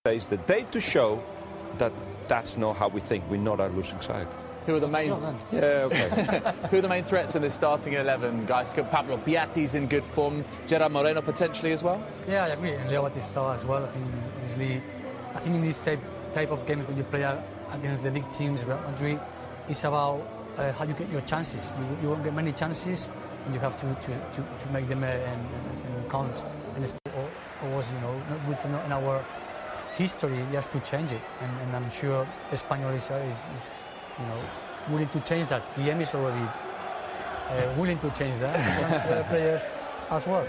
Today's the day to show that that's not how we think. We're not a losing side. Who are the main? Yeah, okay. Who are the main threats in this starting 11, guys? Pablo Piatti's in good form. Gerard Moreno potentially as well. Yeah, I agree. And Leo Batista as well. I think usually, in this type of games when you play against the big teams, Real Madrid, it's about how you get your chances. You won't get many chances, and you have to make them and count. And it was not good for in our history just to change it. And I'm sure Espanyol is willing to change that. Guillem is already willing to change that. The players as well.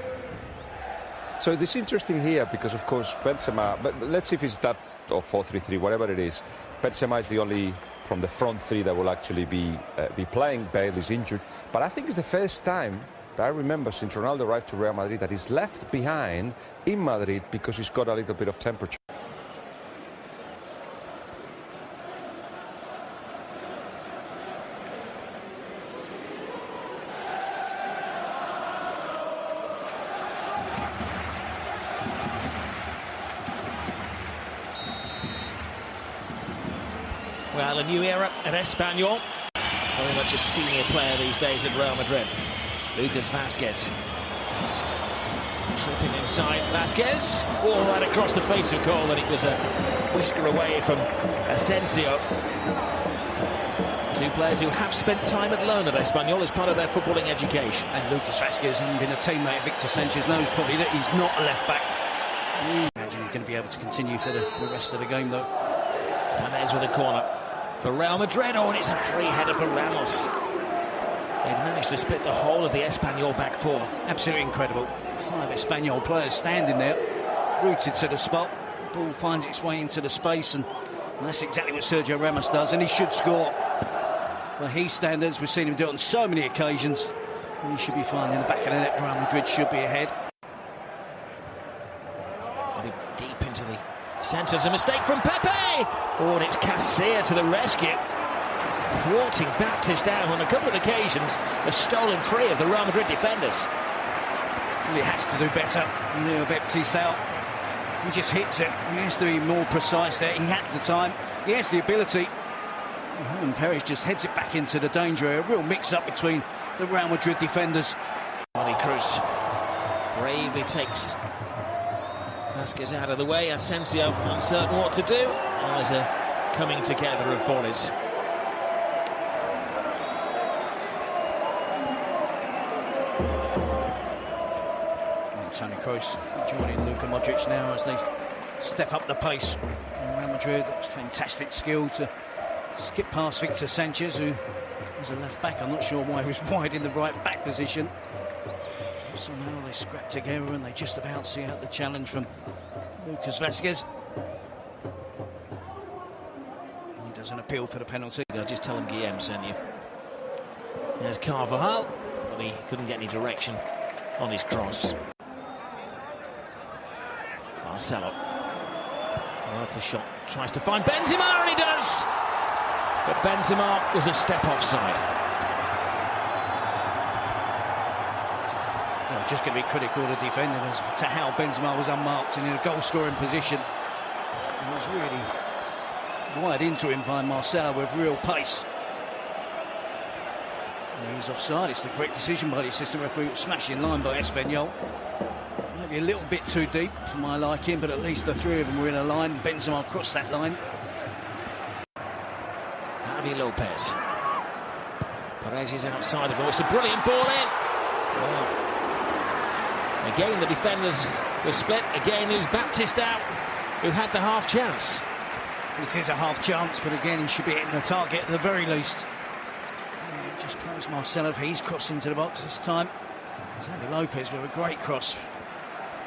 So this is interesting here because, of course, Benzema. But let's see if it's that or 4-3-3, whatever it is. Benzema is the only from the front three that will actually be playing. Bale is injured, but I think it's the first time that I remember since Ronaldo arrived to Real Madrid that he's left behind in Madrid because he's got a little bit of temperature. Well, a new era at Espanyol. Very much a senior player these days at Real Madrid. Lucas Vázquez. Tripping inside, Vázquez. All right across the face of goal, and it was a whisker away from Asensio. Two players who have spent time at loan at Espanyol as part of their footballing education. And Lucas Vázquez, having been a teammate of Victor Sanchez, knows probably that he's not a left-back. Imagine he's going to be able to continue for the rest of the game, though. And there's with a corner for Real Madrid. Oh, and it's a free header for Ramos. They've managed to split the whole of the Espanyol back four. Absolutely incredible. 5 Espanyol players standing there, rooted to the spot. The ball finds its way into the space, and that's exactly what Sergio Ramos does, and he should score. For his standards, we've seen him do it on so many occasions. And he should be fine in the back of the net. Real Madrid should be ahead. Deep into the centres, a mistake from Pepe. Oh, and it's Casilla to the rescue. Thwarting Baptiste out on a couple of occasions, a stolen free of the Real Madrid defenders. Well, he has to do better. Leo Baptiste out. He just hits it. He has to be more precise there. He had the time. He has the ability. And Perez just heads it back into the danger area. A real mix-up between the Real Madrid defenders. Toni Kroos bravely takes Vázquez out of the way. Asensio uncertain what to do. There's a coming together of bodies. Toni Kroos joining Luka Modric now as they step up the pace. And Real Madrid, that's fantastic skill to skip past Victor Sanchez, who was a left back. I'm not sure why he was wide in the right back position. Somehow they scrap together and they just about see out the challenge from Lucas Vázquez. He doesn't appeal for the penalty. I'll just tell him Guillem sent you. There's Carvajal, but he couldn't get any direction on his cross. Marcelo. Worth the shot. Tries to find Benzema, and he does! But Benzema was a step offside. Well, just going to be critical of the defending as to how Benzema was unmarked and in a goal-scoring position. He was really wired into him by Marcelo with real pace. And he's offside. It's the correct decision by the assistant referee. Smashed in line by Espanyol. Maybe a little bit too deep for my liking, but at least the three of them were in a line. Benzema crossed that line. Javi Lopez. Perez is outside the ball. It's a brilliant ball in. Well, again, the defenders were split. Again, it was Baptiste out who had the half chance. It is a half chance, but again, he should be hitting the target at the very least. Just proves Marcelo, he's crossed into the box this time. Javi Lopez with a great cross.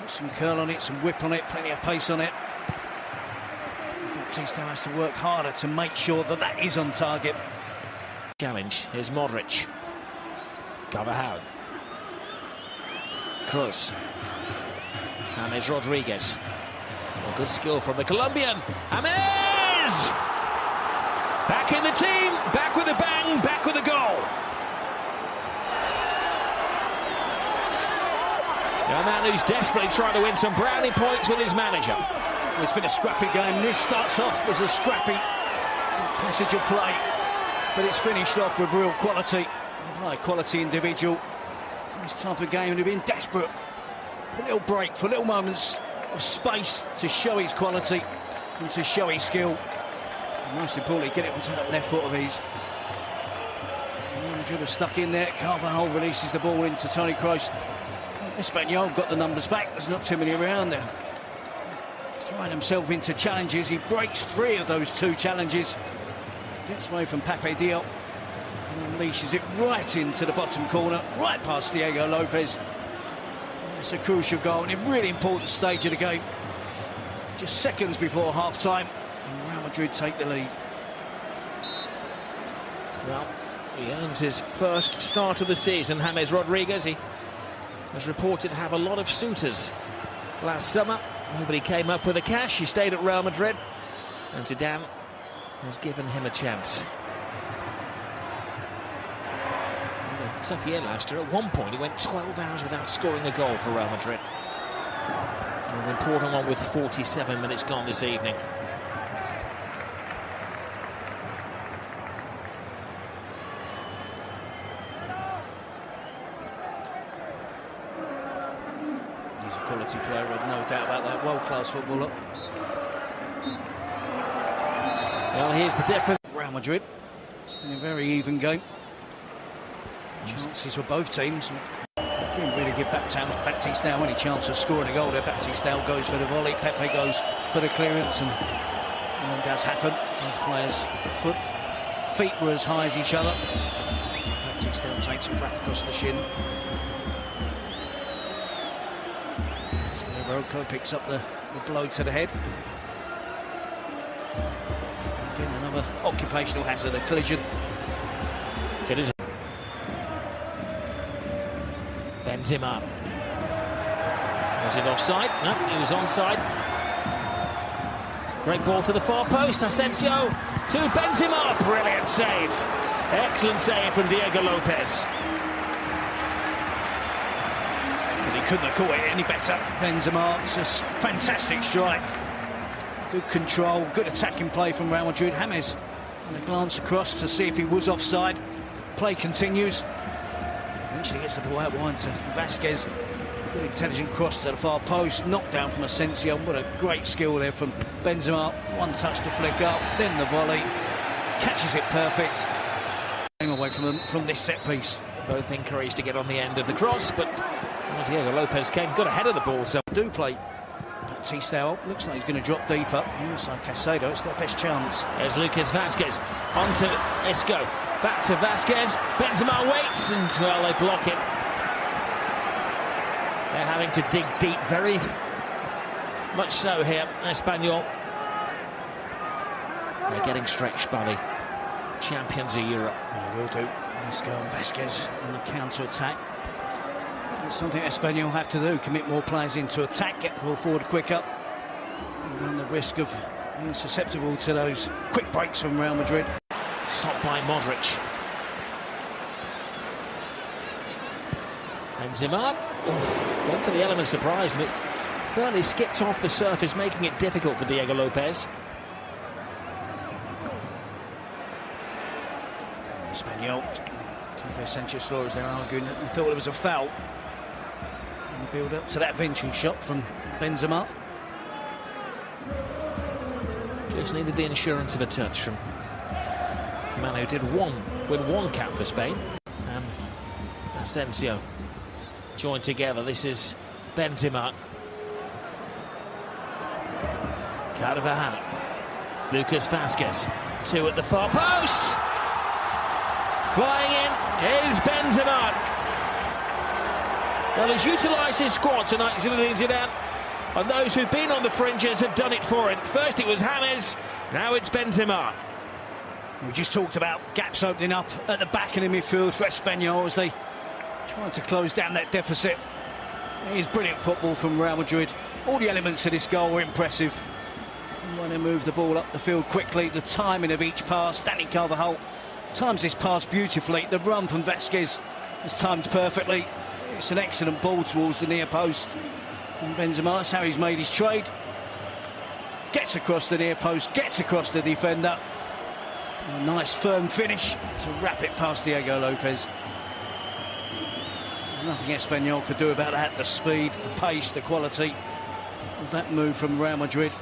Put some curl on it, some whip on it, plenty of pace on it. Baptiste has to work harder to make sure that that is on target. Challenge, here's Modric. Carvajal. Kroos. And there's Rodriguez. Well, good skill from the Colombian. James! Back in the team, back with a bang, back with a goal. A man who's desperately trying to win some brownie points with his manager. It's been a scrappy game. This starts off as a scrappy passage of play, but it's finished off with real quality. High quality individual. This type of game would have been desperate for a little break, for little moments of space to show his quality and to show his skill. And most importantly, get it onto that left foot of his. Madrid are stuck in there. Carvajal releases the ball into Toni Kroos. Espanyol got the numbers back. There's not too many around there. Throwing himself into challenges. He breaks 3 of those 2 challenges. Gets away from Pape Diop and unleashes it right into the bottom corner, right past Diego Lopez. It's a crucial goal and a really important stage of the game. Just seconds before half-time, and Real Madrid take the lead. Well, he earns his first start of the season. James Rodriguez, he was reported to have a lot of suitors last summer. Nobody came up with the cash. He stayed at Real Madrid, and Zidane has given him a chance. He had a tough year last year. At one point, he went 12 hours without scoring a goal for Real Madrid. And an important one with 47 minutes gone this evening. He's a quality player, I've no doubt about that. World-class footballer. Well, here's the difference. Real Madrid in a very even game. Chances for both teams. Didn't really give Baptiste any chance of scoring a goal there. Baptiste goes for the volley, Pepe goes for the clearance, and it does happen. Both players' feet were as high as each other. Baptiste takes it flat across the shin. Rocco picks up the blow to the head. Again, another occupational hazard, a collision. It is. Benzema. Was it offside? No, he was onside. Great ball to the far post. Asensio to Benzema. Brilliant save. Excellent save from Diego Lopez. But he couldn't have caught it any better. Benzema, just fantastic strike. Good control, good attacking play from Real Madrid. James, and a glance across to see if he was offside. Play continues. Eventually gets the ball out wide to Vasquez. Good intelligent cross to the far post. Knocked down from Asensio. What a great skill there from Benzema. One touch to flick up, then the volley. Catches it perfect. Away from this set piece. Both encouraged to get on the end of the cross, but Diego Lopez got ahead of the ball. So do play. Baptiste looks like he's going to drop deeper. Looks like Casado, it's their best chance. There's Lucas Vasquez onto Isco. Back to Vasquez. Benzema waits, and well, they block it. They're having to dig deep, very much so here. Espanyol. They're getting stretched by the champions of Europe. They will do. Isco and Vasquez on the counter-attack. It's something Espanyol have to do, commit more players into attack, get the ball forward quicker, and run the risk of being susceptible to those quick breaks from Real Madrid. Stopped by Modric. Benzema, went for the element of surprise, and it fairly skipped off the surface, making it difficult for Diego Lopez. Espanyol, Kike Sanchez Flores, they're arguing that they thought it was a foul. And the build up to that venturing shot from Benzema. Just needed the insurance of a touch from the man who did win one cap for Spain. And Asensio joined together. This is Benzema. Carvajal. Lucas Vasquez. 2 at the far post. Flying in is Benzema. Well, he's utilised his squad tonight, Zinedine Zidane, and those who've been on the fringes have done it for him. First it was James, now it's Benzema. We just talked about gaps opening up at the back of the midfield for Espanyol as they try to close down that deficit. It is brilliant football from Real Madrid. All the elements of this goal were impressive. When they move the ball up the field quickly, the timing of each pass. Dani Carvajal times this pass beautifully. The run from Vasquez is timed perfectly. It's an excellent ball towards the near post. And Benzema, that's how he's made his trade. gets across the near post, gets across the defender. A nice firm finish to wrap it past Diego Lopez. There's nothing Espanyol could do about that. The speed, the pace, the quality of that move from Real Madrid.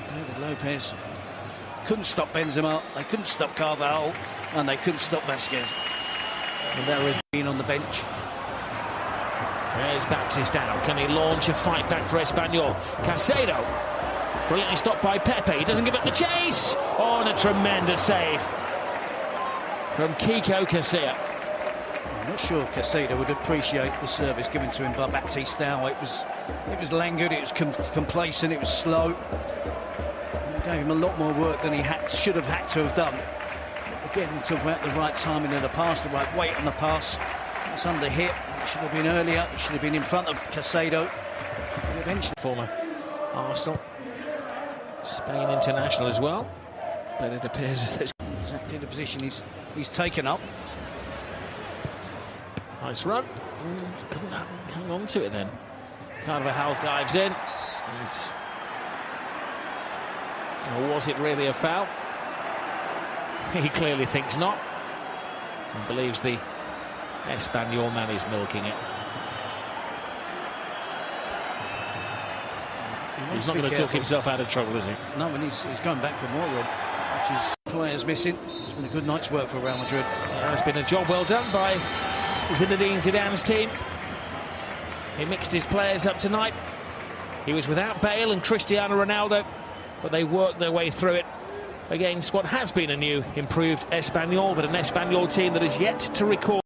David Lopez couldn't stop Benzema, they couldn't stop Carvajal, and they couldn't stop Vasquez. And there is being on the bench. There's Baptistao. Can he launch a fight back for Espanyol? Caicedo. Brilliantly stopped by Pepe. He doesn't give up the chase. Oh, and a tremendous save from Kiko Casilla. I'm not sure Caicedo would appreciate the service given to him by Baptistao. It was languid, it was complacent, it was slow. It gave him a lot more work than he should have had to have done. Again, we talk about the right timing of the pass, the right weight on the pass. It's under hit. It should have been earlier. It should have been in front of Caicedo. Eventually, former Arsenal, Spain international as well. But it appears as there's exactly the position he's taken up. Nice run. Couldn't hang on to it then. Carvajal dives in. And was it really a foul? He clearly thinks not. And believes the Espanyol man is milking it. He's not going to talk himself out of trouble, is he? No, and he's going back for more, Rob, which is players missing. It's been a good night's work for Real Madrid. Yeah, it's been a job well done by Zinedine Zidane's team. He mixed his players up tonight. He was without Bale and Cristiano Ronaldo, but they worked their way through it against what has been a new, improved Espanyol, but an Espanyol team that is yet to record